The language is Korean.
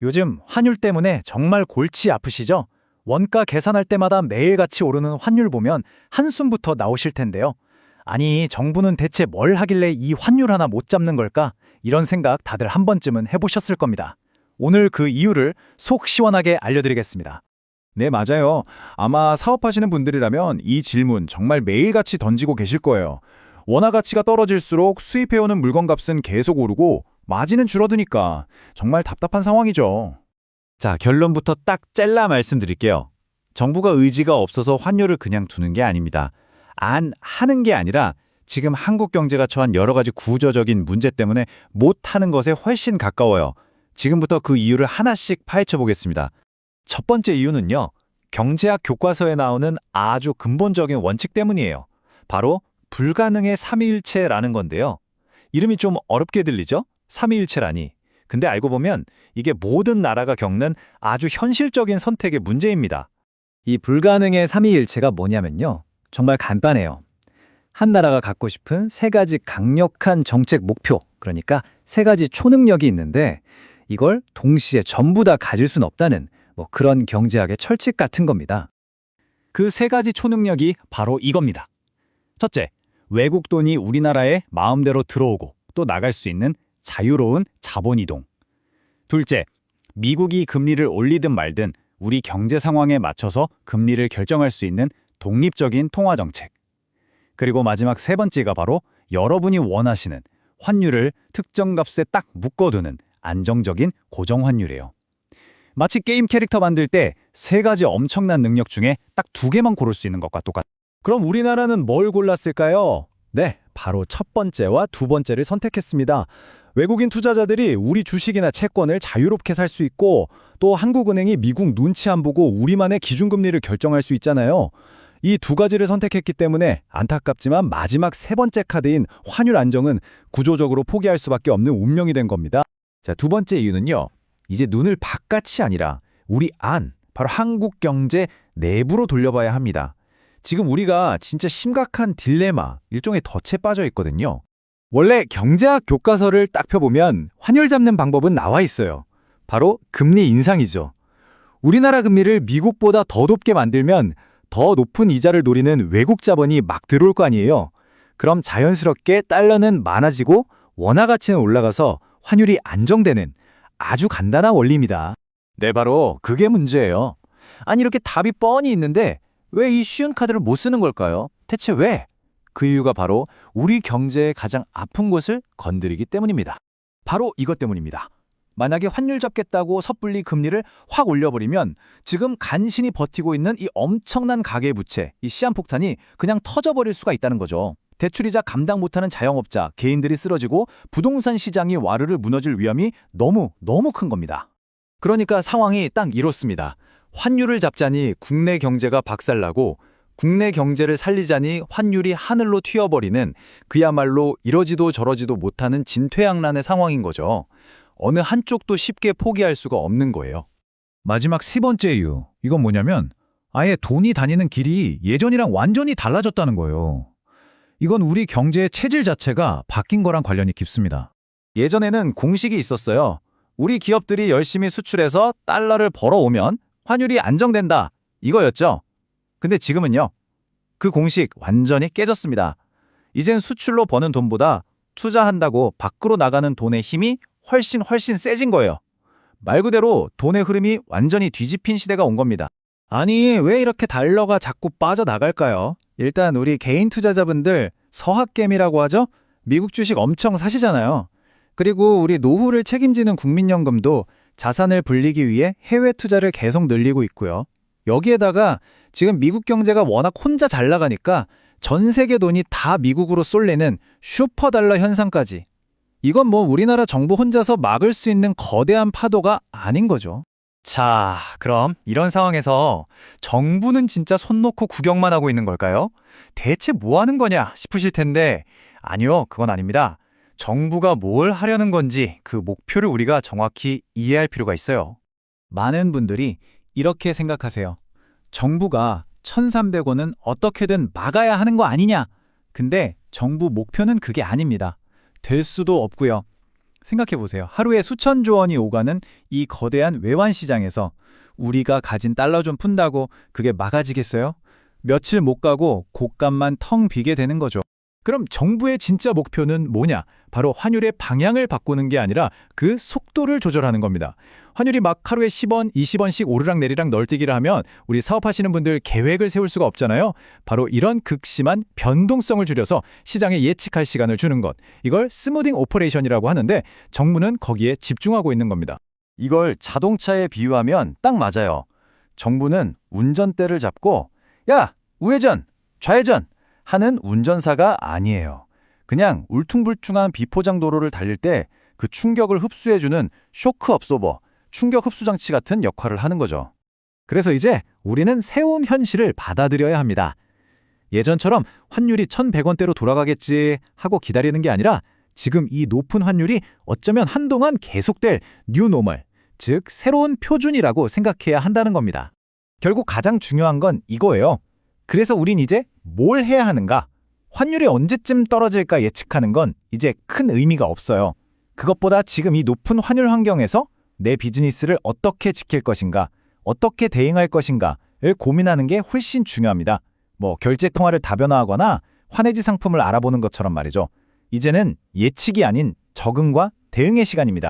요즘 환율 때문에 정말 골치 아프시죠? 원가 계산할 때마다 매일같이 오르는 환율 보면 한숨부터 나오실 텐데요. 아니, 정부는 대체 뭘 하길래 이 환율 하나 못 잡는 걸까? 이런 생각 다들 한 번쯤은 해보셨을 겁니다. 오늘 그 이유를 속 시원하게 알려드리겠습니다. 네, 맞아요. 아마 사업하시는 분들이라면 이 질문 정말 매일같이 던지고 계실 거예요. 원화 가치가 떨어질수록 수입해오는 물건 값은 계속 오르고 마진은 줄어드니까 정말 답답한 상황이죠. 자, 결론부터 딱 잘라 말씀드릴게요. 정부가 의지가 없어서 환율을 그냥 두는 게 아닙니다. 안 하는 게 아니라 지금 한국 경제가 처한 여러 가지 구조적인 문제 때문에 못하는 것에 훨씬 가까워요. 지금부터 그 이유를 하나씩 파헤쳐 보겠습니다. 첫 번째 이유는요, 경제학 교과서에 나오는 아주 근본적인 원칙 때문이에요. 바로 불가능의 삼위일체라는 건데요. 이름이 좀 어렵게 들리죠? 삼위일체라니. 근데 알고 보면 이게 모든 나라가 겪는 아주 현실적인 선택의 문제입니다. 이 불가능의 삼위일체가 뭐냐면요. 정말 간단해요. 한 나라가 갖고 싶은 세 가지 강력한 정책 목표, 그러니까 세 가지 초능력이 있는데 이걸 동시에 전부 다 가질 순 없다는 그런 경제학의 철칙 같은 겁니다. 그 세 가지 초능력이 바로 이겁니다. 첫째, 외국 돈이 우리나라에 마음대로 들어오고 또 나갈 수 있는 자유로운 자본 이동. 둘째, 미국이 금리를 올리든 말든 우리 경제 상황에 맞춰서 금리를 결정할 수 있는 독립적인 통화 정책. 그리고 마지막 세 번째가 바로 여러분이 원하시는 환율을 특정 값에 딱 묶어두는 안정적인 고정 환율이에요. 마치 게임 캐릭터 만들 때 세 가지 엄청난 능력 중에 딱 두 개만 고를 수 있는 것과 똑같아요. 그럼 우리나라는 뭘 골랐을까요? 네, 바로 첫 번째와 두 번째를 선택했습니다. 외국인 투자자들이 우리 주식이나 채권을 자유롭게 살 수 있고 또 한국은행이 미국 눈치 안 보고 우리만의 기준금리를 결정할 수 있잖아요. 이 두 가지를 선택했기 때문에 안타깝지만 마지막 세 번째 카드인 환율 안정은 구조적으로 포기할 수밖에 없는 운명이 된 겁니다. 자, 두 번째 이유는요. 이제 눈을 바깥이 아니라 우리 안, 바로 한국 경제 내부로 돌려봐야 합니다. 지금 우리가 진짜 심각한 딜레마, 일종의 덫에 빠져 있거든요. 원래 경제학 교과서를 딱 펴보면 환율 잡는 방법은 나와 있어요. 바로 금리 인상이죠. 우리나라 금리를 미국보다 더 높게 만들면 더 높은 이자를 노리는 외국 자본이 막 들어올 거 아니에요. 그럼 자연스럽게 달러는 많아지고 원화 가치는 올라가서 환율이 안정되는 아주 간단한 원리입니다. 네, 바로 그게 문제예요. 아니, 이렇게 답이 뻔히 있는데 왜 이 쉬운 카드를 못 쓰는 걸까요? 대체 왜? 그 이유가 바로 우리 경제의 가장 아픈 곳을 건드리기 때문입니다. 바로 이것 때문입니다. 만약에 환율 잡겠다고 섣불리 금리를 확 올려버리면 지금 간신히 버티고 있는 이 엄청난 가계부채, 이 시한폭탄이 그냥 터져버릴 수가 있다는 거죠. 대출이자 감당 못하는 자영업자, 개인들이 쓰러지고 부동산 시장이 와르르 무너질 위험이 너무 큰 겁니다. 그러니까 상황이 딱 이렇습니다. 환율을 잡자니 국내 경제가 박살나고 국내 경제를 살리자니 환율이 하늘로 튀어버리는 그야말로 이러지도 저러지도 못하는 진퇴양난의 상황인 거죠. 어느 한쪽도 쉽게 포기할 수가 없는 거예요. 마지막 세 번째 이유, 이건 뭐냐면 아예 돈이 다니는 길이 예전이랑 완전히 달라졌다는 거예요. 이건 우리 경제의 체질 자체가 바뀐 거랑 관련이 깊습니다. 예전에는 공식이 있었어요. 우리 기업들이 열심히 수출해서 달러를 벌어오면 환율이 안정된다. 이거였죠. 근데 지금은요. 그 공식 완전히 깨졌습니다. 이젠 수출로 버는 돈보다 투자한다고 밖으로 나가는 돈의 힘이 훨씬 세진 거예요. 말 그대로 돈의 흐름이 완전히 뒤집힌 시대가 온 겁니다. 아니, 왜 이렇게 달러가 자꾸 빠져나갈까요? 일단 우리 개인 투자자분들 서학개미라고 하죠? 미국 주식 엄청 사시잖아요. 그리고 우리 노후를 책임지는 국민연금도 자산을 불리기 위해 해외 투자를 계속 늘리고 있고요. 여기에다가 지금 미국 경제가 워낙 혼자 잘 나가니까 전 세계 돈이 다 미국으로 쏠리는 슈퍼달러 현상까지. 이건 우리나라 정부 혼자서 막을 수 있는 거대한 파도가 아닌 거죠. 자, 그럼 이런 상황에서 정부는 진짜 손 놓고 구경만 하고 있는 걸까요? 대체 뭐 하는 거냐 싶으실 텐데 아니요, 그건 아닙니다. 정부가 뭘 하려는 건지 그 목표를 우리가 정확히 이해할 필요가 있어요. 많은 분들이 이렇게 생각하세요. 정부가 1,300원은 어떻게든 막아야 하는 거 아니냐? 근데 정부 목표는 그게 아닙니다. 될 수도 없고요. 생각해보세요. 하루에 수천조 원이 오가는 이 거대한 외환 시장에서 우리가 가진 달러 좀 푼다고 그게 막아지겠어요? 며칠 못 가고 곳간만 텅 비게 되는 거죠. 그럼 정부의 진짜 목표는 뭐냐? 바로 환율의 방향을 바꾸는 게 아니라 그 속도를 조절하는 겁니다. 환율이 막 하루에 10원, 20원씩 오르락내리락 널뛰기를 하면 우리 사업하시는 분들 계획을 세울 수가 없잖아요. 바로 이런 극심한 변동성을 줄여서 시장에 예측할 시간을 주는 것. 이걸 스무딩 오퍼레이션이라고 하는데 정부는 거기에 집중하고 있는 겁니다. 이걸 자동차에 비유하면 딱 맞아요. 정부는 운전대를 잡고 야, 우회전, 좌회전 하는 운전사가 아니에요. 그냥 울퉁불퉁한 비포장 도로를 달릴 때 그 충격을 흡수해주는 쇼크 업소버, 충격 흡수 장치 같은 역할을 하는 거죠. 그래서 이제 우리는 새로운 현실을 받아들여야 합니다. 예전처럼 환율이 1,100원대로 돌아가겠지 하고 기다리는 게 아니라 지금 이 높은 환율이 어쩌면 한동안 계속될 뉴노멀, 즉 새로운 표준이라고 생각해야 한다는 겁니다. 결국 가장 중요한 건 이거예요. 그래서 우린 이제 뭘 해야 하는가? 환율이 언제쯤 떨어질까 예측하는 건 이제 큰 의미가 없어요. 그것보다 지금 이 높은 환율 환경에서 내 비즈니스를 어떻게 지킬 것인가, 어떻게 대응할 것인가를 고민하는 게 훨씬 중요합니다. 결제 통화를 다변화하거나 환해지 상품을 알아보는 것처럼 말이죠. 이제는 예측이 아닌 적응과 대응의 시간입니다.